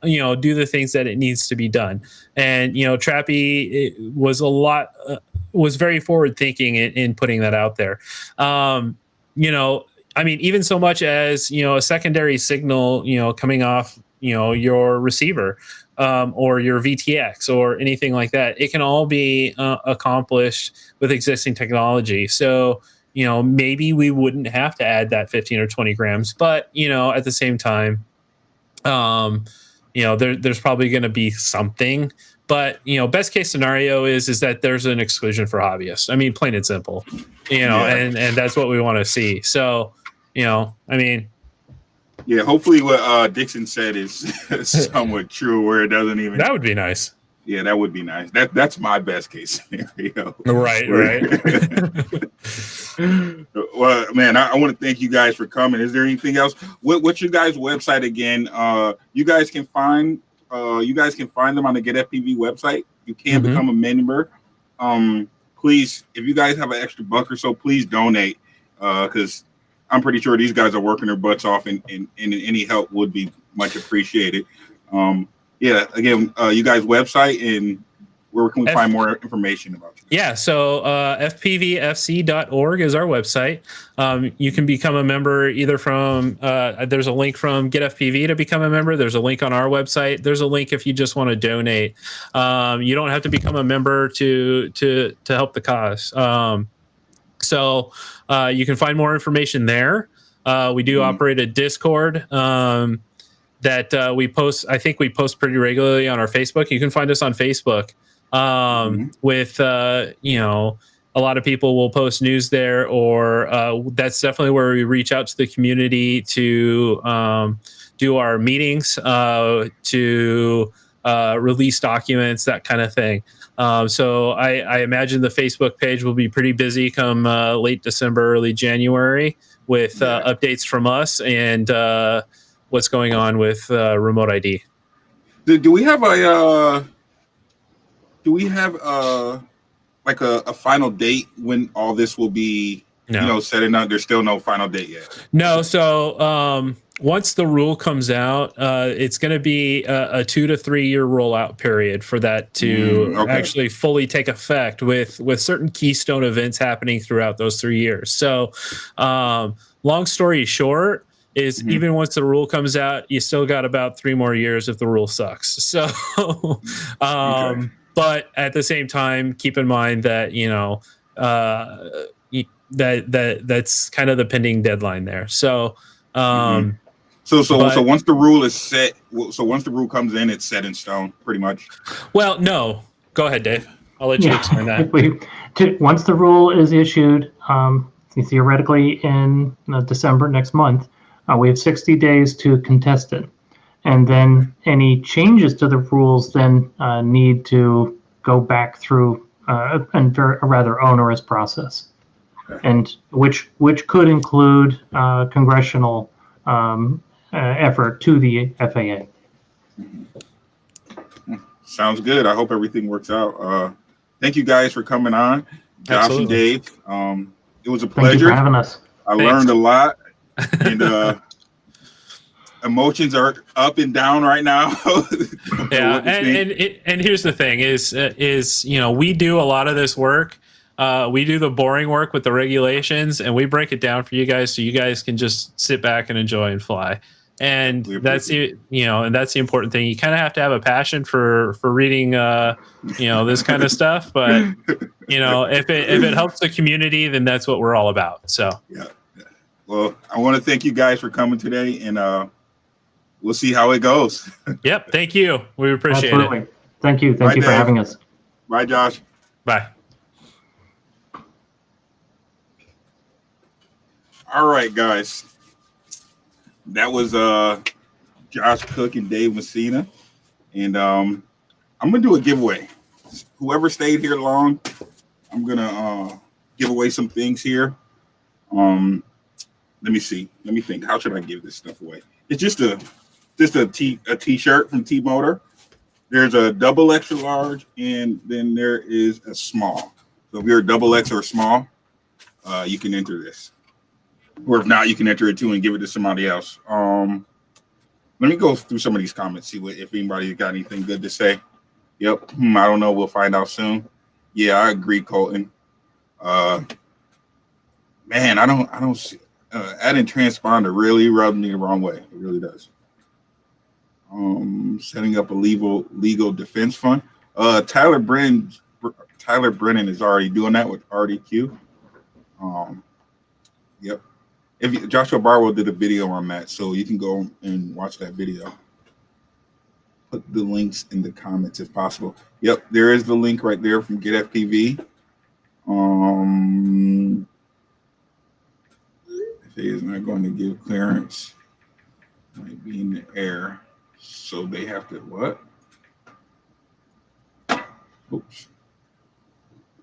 do the things that it needs to be done. And Trappy was very forward thinking in putting that out there. I mean, even so much as a secondary signal coming off your receiver or your VTX or anything like that, it can all be accomplished with existing technology. So maybe we wouldn't have to add that 15 or 20 grams, but at the same time, there's probably going to be something. But best case scenario is that there's an exclusion for hobbyists. I mean, plain and simple. And that's what we want to see. So I mean, hopefully what Dixon said is somewhat true, where it doesn't even. That would be nice. Yeah, that would be nice. That's my best case scenario. Right. Well, man, I want to thank you guys for coming. Is there anything else? What's your guys' website again? You guys can find them on the GetFPV website. You can become a member. Please, if you guys have an extra $1 or so, please donate, because I'm pretty sure these guys are working their butts off, and any help would be much appreciated. Again, you guys' website, and where can we find more information about you? Yeah, so fpvfc.org is our website. You can become a member either from, there's a link from GetFPV to become a member. There's a link on our website. There's a link if you just want to donate. You don't have to become a member to help the cause. So you can find more information there. We do operate a Discord that we post. I think we post pretty regularly on our Facebook. You can find us on Facebook with a lot of people will post news there, or that's definitely where we reach out to the community to do our meetings, to release documents, that kind of thing. So I imagine the Facebook page will be pretty busy come late December, early January with updates from us and what's going on with remote ID. Do we have like a final date when all this will be, No. said and done? There's still no final date yet. No. So once the rule comes out, it's going to be a 2 to 3 year rollout period for that to actually fully take effect with certain keystone events happening throughout those 3 years. So long story short is even once the rule comes out, you still got about 3 more years if the rule sucks. So, but at the same time, keep in mind that, that's kind of the pending deadline there. So, so once the rule is set, so once the rule comes in, it's set in stone, pretty much. Well, no, go ahead, Dave. I'll let you explain that. Once the rule is issued, theoretically in December next month, we have 60 days to contest it. And then any changes to the rules then need to go back through a rather onerous process, and which could include congressional effort to the FAA. Sounds good. I hope everything works out. Thank you guys for coming on, Josh Absolutely. and Dave. It was a pleasure. Thank you for having us. I learned a lot, and emotions are up and down right now. Yeah, and here's the thing: is we do a lot of this work. We do the boring work with the regulations, and we break it down for you guys, so you guys can just sit back and enjoy and fly. And that's the important thing. You kind of have to have a passion for reading this kind of stuff, but if it helps the community, then that's what we're all about. So yeah. Well, I want to thank you guys for coming today, and we'll see how it goes. Yep, thank you. We appreciate it. Thank you for having us. Bye, Josh. Bye. All right, guys. That was Josh Cook and Dave Messina, and I'm gonna do a giveaway. Whoever stayed here long, I'm gonna give away some things here. Let me see. Let me think. How should I give this stuff away? It's just a t-shirt from T-Motor. There's a double extra large, and then there is a small. So if you're a double X or a small, you can enter this. Or if not, you can enter it too and give it to somebody else. Let me go through some of these comments, see if anybody's got anything good to say. Yep. I don't know. We'll find out soon. Yeah, I agree, Colton. Man, I don't see adding transponder really rubbed me the wrong way. It really does. Setting up a legal defense fund. Tyler Brennan is already doing that with RDQ. Yep. Joshua Barwell did a video on that, so you can go and watch that video. Put the links in the comments if possible. Yep, there is the link right there from GetFPV. If he is not going to give clearance, might be in the air, so they have to what? Oops.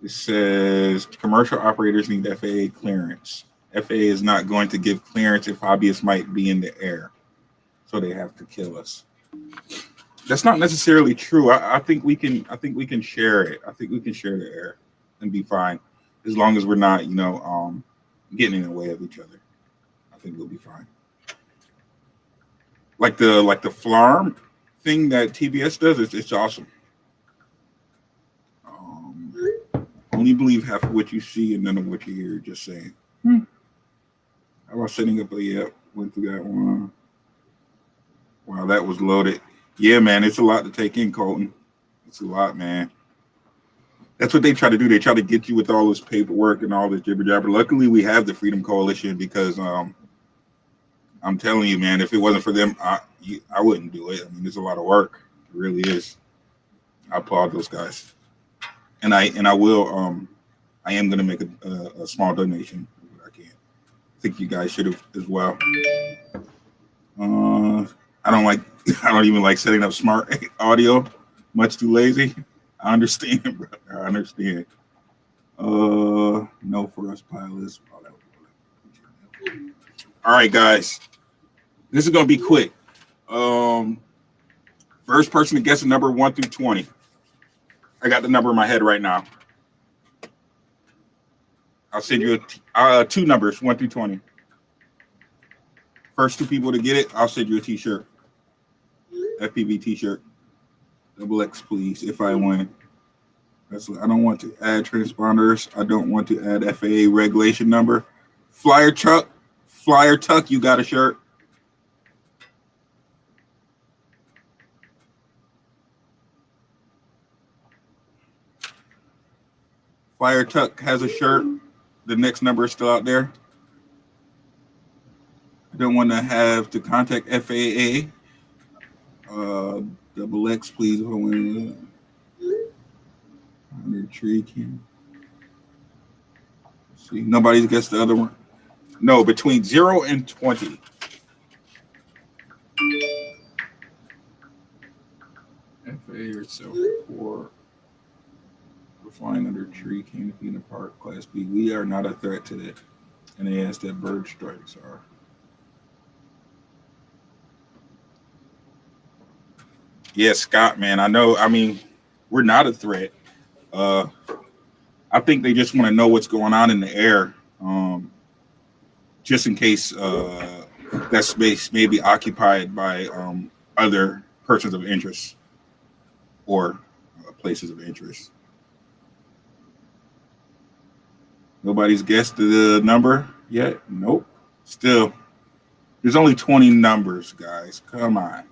It says commercial operators need FAA clearance. FAA is not going to give clearance if hobbyists might be in the air, so they have to kill us. That's not necessarily true. I think we can share it. I think we can share the air and be fine, as long as we're not, getting in the way of each other. I think we'll be fine. Like the FLARM thing that TBS does, it's awesome. Only believe half of what you see and none of what you hear. Just saying. How about setting up went through that one. Wow, that was loaded. Yeah, man, it's a lot to take in, Colton. It's a lot, man. That's what they try to do. They try to get you with all this paperwork and all this jibber jabber. Luckily, we have the Freedom Coalition because I'm telling you, man, if it wasn't for them, I wouldn't do it. I mean, it's a lot of work. It really is. I applaud those guys. And I will. I am going to make a small donation if I can. I think you guys should have as well. I don't even like setting up smart audio. Much too lazy. I understand, brother. I understand. No for us pilots. All right, guys. This is gonna be quick. First person to guess the number 1 through 20. I got the number in my head right now. I'll send you two numbers, 1 through 20. First two people to get it, I'll send you a t-shirt. FPV t-shirt. XX, please, if I win. I don't want to add transponders. I don't want to add FAA regulation number. Flyer Tuck, you got a shirt. Flyer Tuck has a shirt. The next number is still out there. I don't want to have to contact FAA. XX, please. If I win. Under tree can. See, nobody's guessed the other one. No, between 0 and 20. FAA or so for flying under tree canopy in the park, Class B. We are not a threat to that. And they asked that bird strikes are. Yeah, Scott, man, I know. I mean, we're not a threat. I think they just want to know what's going on in the air, just in case that space may be occupied by other persons of interest or places of interest. Nobody's guessed the number yet? Nope. Still, there's only 20 numbers, guys. Come on.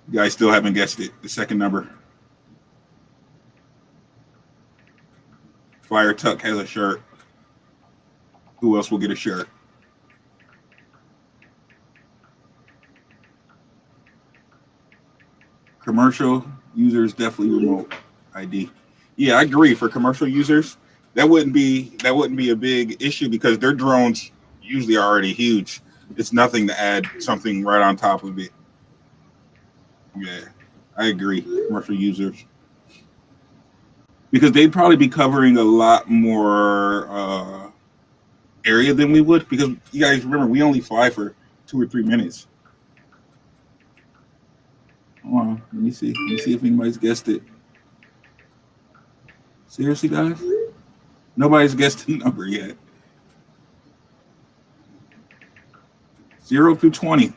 You guys still haven't guessed it. The second number. Flyer Tuck has a shirt. Who else will get a shirt? Commercial users definitely remote ID. Yeah, I agree. For commercial users, that wouldn't be a big issue because their drones usually are already huge. It's nothing to add something right on top of it. Yeah, I agree. Commercial users, because they'd probably be covering a lot more area than we would. Because you guys remember, we only fly for 2 or 3 minutes. Hold on, let me see. Let me see if anybody's guessed it. Seriously, guys, nobody's guessed the number yet. 0 through 20.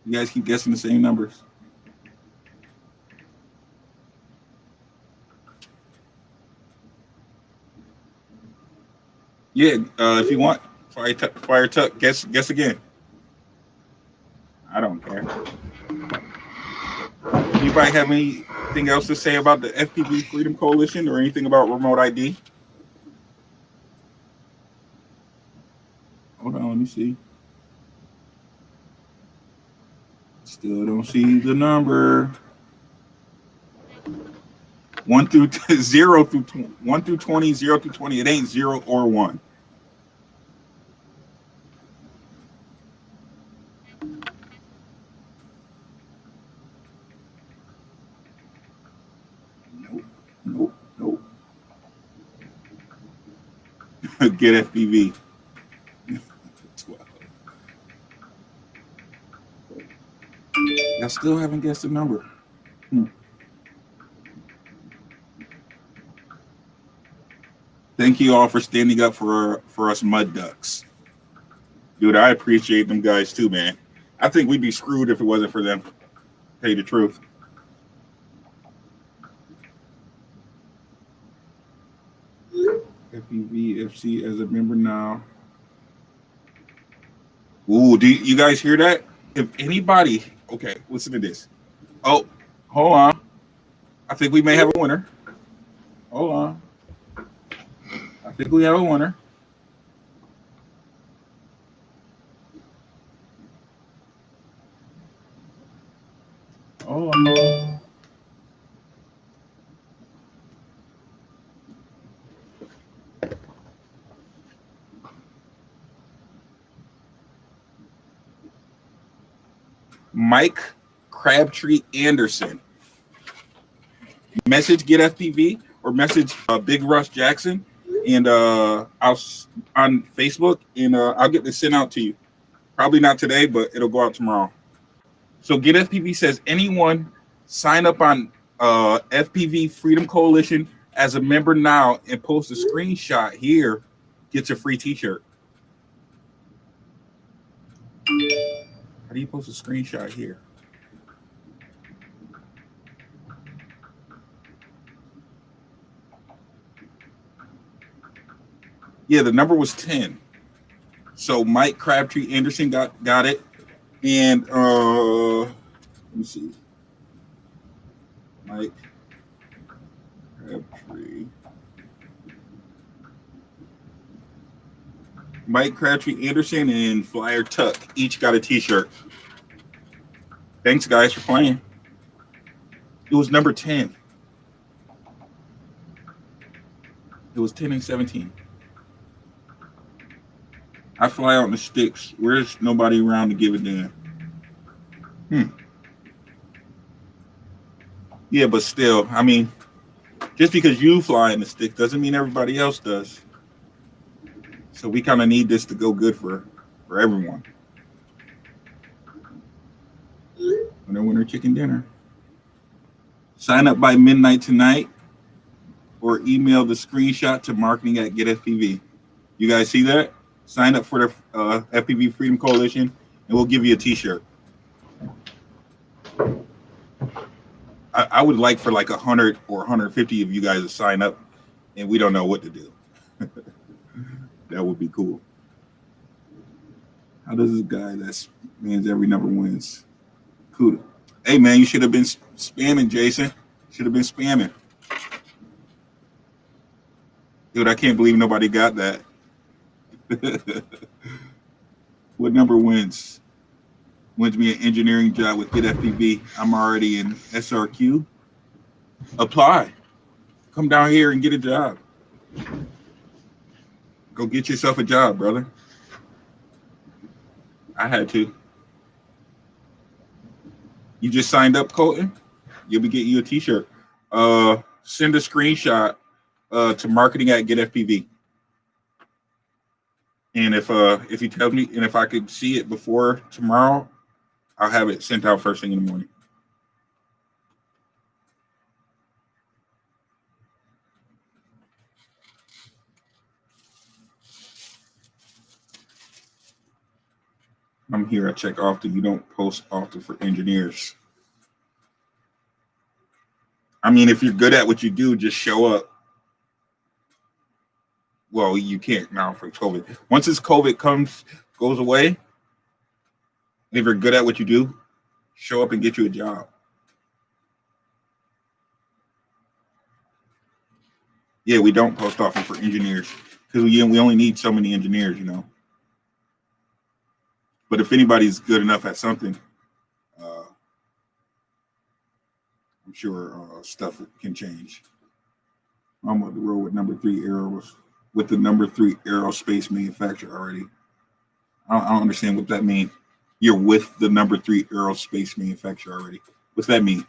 You guys keep guessing the same numbers. Yeah, if you want, Fire Tuck, guess again. I don't care. Anybody have anything else to say about the FPV Freedom Coalition or anything about remote ID? Hold on, let me see. Still don't see the number. 1 through 0 through 1 through 20, 0 through 20. It ain't 0 or 1. Nope. Get FPV. 12. I still haven't guessed the number. Thank you all for standing up for us mud ducks. Dude, I appreciate them guys too, man. I think we'd be screwed if it wasn't for them. Tell you the truth. FPV FC as a member now. Ooh, do you guys hear that? If anybody, okay, listen to this. Oh, hold on. I think we may have a winner. Hold on. I think we have a winner. Hold on. Mike Crabtree Anderson. Message Get FPV or message Big Russ Jackson, and I'll on Facebook, and I'll get this sent out to you. Probably not today, but it'll go out tomorrow. So GetFPV says anyone sign up on FPV Freedom Coalition as a member now and post a screenshot here gets a free t-shirt. How do you post a screenshot here? Yeah, the number was 10. So Mike Crabtree Anderson got it. And let me see. Mike Crabtree. Mike Crabtree Anderson and Flyer Tuck each got a t-shirt. Thanks, guys, for playing. It was number 10. It was 10 and 17. I fly out in the sticks. Where's nobody around to give a damn? Yeah, but still, I mean, just because you fly in the stick doesn't mean everybody else does. So we kind of need this to go good for everyone. Winner, winner, chicken dinner. Sign up by midnight tonight or email the screenshot to marketing@GetFPV. You guys see that? Sign up for the FPV Freedom Coalition and we'll give you a t-shirt. I would like for like 100 or 150 of you guys to sign up and we don't know what to do. That would be cool. How does this guy that means every number wins? Cool. Hey man, you should have been spamming, Jason. Should have been spamming. Dude, I can't believe nobody got that. What number wins? Wins me an engineering job with GetFPV. I'm already in SRQ. Apply. Come down here and get a job. Go get yourself a job, brother. I had to. You just signed up, Colton? You'll be getting you a t-shirt. Send a screenshot to marketing@GetFPV. And if he tells me, and if I could see it before tomorrow, I'll have it sent out first thing in the morning. I'm here. I check often. You don't post often for engineers. I mean, if you're good at what you do, just show up. Well, you can't now for COVID. Once this COVID goes away, and if you're good at what you do, show up and get you a job. Yeah, we don't post often for engineers because we only need so many engineers, you know. But if anybody's good enough at something, I'm sure stuff can change. I'm on the road with number 3 arrows. With the number 3 aerospace manufacturer already. I don't understand what that means. You're with the number 3 aerospace manufacturer already. What's that mean?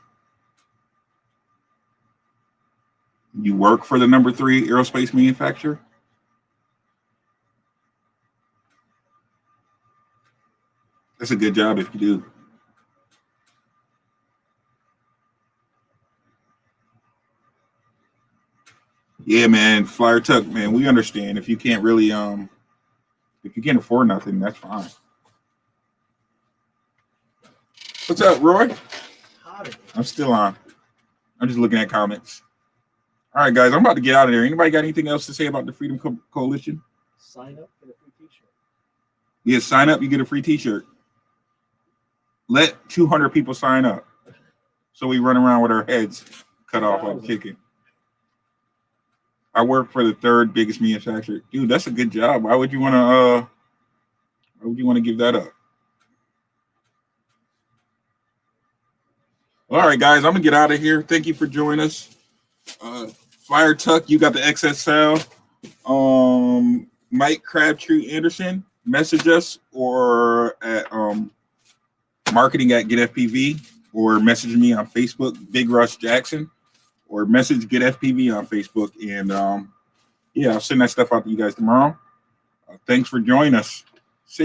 You work for the number 3 aerospace manufacturer? That's a good job if you do. Yeah, man, Flyer Tuck, man, we understand. If you can't really, if you can't afford nothing, that's fine. What's up, Roy? Howdy. I'm still on. I'm just looking at comments. All right, guys, I'm about to get out of there. Anybody got anything else to say about the Freedom Coalition? Sign up for the free t-shirt. Yeah, sign up, you get a free t-shirt. Let 200 people sign up so we run around with our heads cut off like chicken. I work for the 3rd biggest manufacturer. Dude, that's a good job. Why would you want to give that up? All right, guys, I'm gonna get out of here. Thank you for joining us. Flyer Tuck, you got the XSL. Mike Crabtree Anderson, message us or at marketing@GetFPV or message me on Facebook, Big Russ Jackson, or message GetFPV on Facebook. And yeah, I'll send that stuff out to you guys tomorrow. Thanks for joining us. See ya.